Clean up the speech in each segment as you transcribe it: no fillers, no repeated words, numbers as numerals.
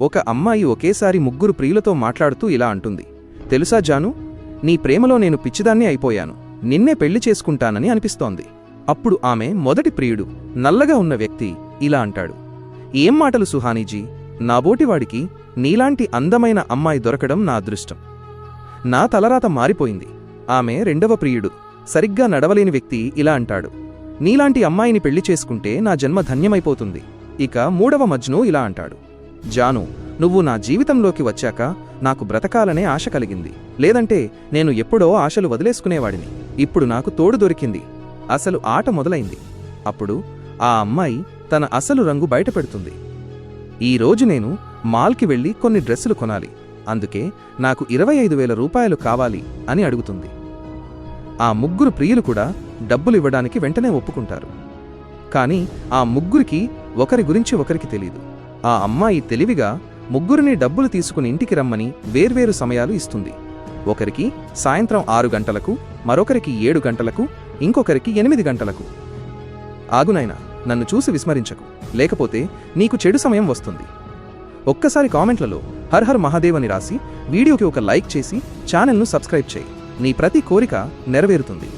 ఒక అమ్మాయి ఒకేసారి ముగ్గురు ప్రియులతో మాట్లాడుతూ ఇలా అంటుంది, తెలుసా జాను, నీ ప్రేమలో నేను పిచ్చిదాన్ని అయిపోయాను, నిన్నే పెళ్లి చేసుకుంటానని అనిపిస్తోంది. అప్పుడు ఆమె మొదటి ప్రియుడు, నల్లగా ఉన్న వ్యక్తి, ఇలా అంటాడు, ఏం మాటలు సుహానీజీ, నాబోటివాడికి నీలాంటి అందమైన అమ్మాయి దొరకడం నా అదృష్టం. నా తలరాత మారిపోయింది. ఆమె రెండవ ప్రియుడు, సరిగ్గా నడవలేని వ్యక్తి, ఇలా అంటాడు, నీలాంటి అమ్మాయిని పెళ్లి చేసుకుంటే నా జన్మ ధన్యమైపోతుంది. ఇక మూడవ మజ్ను ఇలా అంటాడు, జాను, నువ్వు నా జీవితంలోకి వచ్చాక నాకు బ్రతకాలనే ఆశ కలిగింది, లేదంటే నేను ఎప్పుడో ఆశలు వదిలేసుకునేవాడిని. ఇప్పుడు నాకు తోడు దొరికింది, అసలు ఆట మొదలైంది. అప్పుడు ఆ అమ్మాయి తన అసలు రంగు బయటపెడుతుంది. ఈరోజు నేను మాల్కి వెళ్లి కొన్ని డ్రెస్సులు కొనాలి, అందుకే నాకు 25,000 రూపాయలు కావాలి అని అడుగుతుంది. ఆ ముగ్గురు ప్రియులు కూడా డబ్బులివ్వడానికి వెంటనే ఒప్పుకుంటారు. కాని ఆ ముగ్గురికి ఒకరి గురించి ఒకరికి తెలీదు. ఆ అమ్మాయి తెలివిగా ముగ్గురిని డబ్బులు తీసుకుని ఇంటికి రమ్మని వేర్వేరు సమయాలు ఇస్తుంది. ఒకరికి సాయంత్రం 6 గంటలకు, మరొకరికి 7 గంటలకు, ఇంకొకరికి 8 గంటలకు. ఆగునైనా, నన్ను చూసి విస్మరించకు, లేకపోతే నీకు చెడు సమయం వస్తుంది. ఒక్కసారి కామెంట్లలో హర్ హర్ మహాదేవ్ అని రాసి వీడియోకి ఒక లైక్ చేసి ఛానల్ను సబ్స్క్రైబ్ చేయి. నీ ప్రతి కోరిక నెరవేరుతుంది.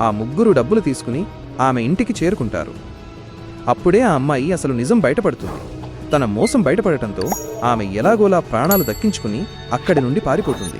ఆ ముగ్గురు డబ్బులు తీసుకుని ఆమె ఇంటికి చేరుకుంటారు. అప్పుడే ఆ అమ్మాయి అసలు నిజం బయటపడుతుంది. తన మోసం బయటపడటంతో ఆమె ఎలాగోలా ప్రాణాలు దక్కించుకుని అక్కడి నుండి పారిపోతుంది.